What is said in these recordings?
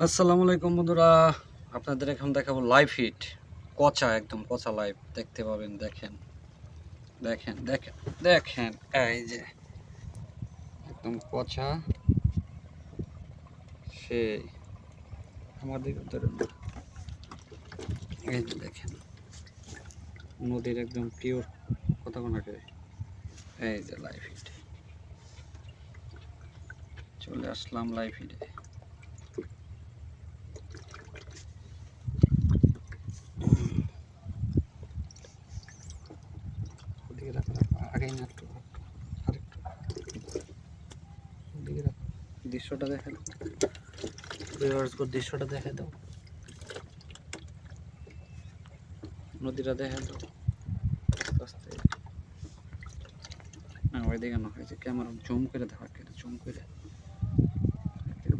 আসসালামু আলাইকুম বন্ধুরা, আপনাদের এখন দেখাবো লাইভ হিট কচা, একদম কচা লাইভ দেখতে পাবেন। দেখেন দেখেন দেখেন দেখেন, এই যে একদম পচা। সেই আমাদের এই যে দেখেন নদীর একদম পিওর কথা কোনাকে। এই যে লাইভ হিট চলে আসলাম লাইভ হিটে। দৃশ্যটা দেখে দাও, দৃশ্যটা দেখে দাও, নদীটা দেখে দাও আস্তে আস্তে। না ওইদিকে না, হয়েছে ক্যামেরা জুম করে দেখা, জুম করে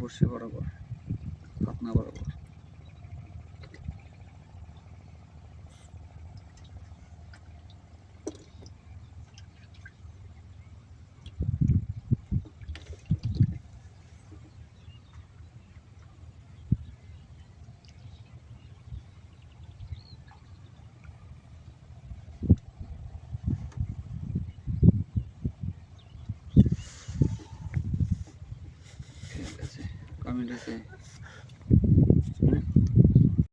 বসে বরাবর পাতনা বরাবর। ঠিক আছে, কমেন্ট আছে।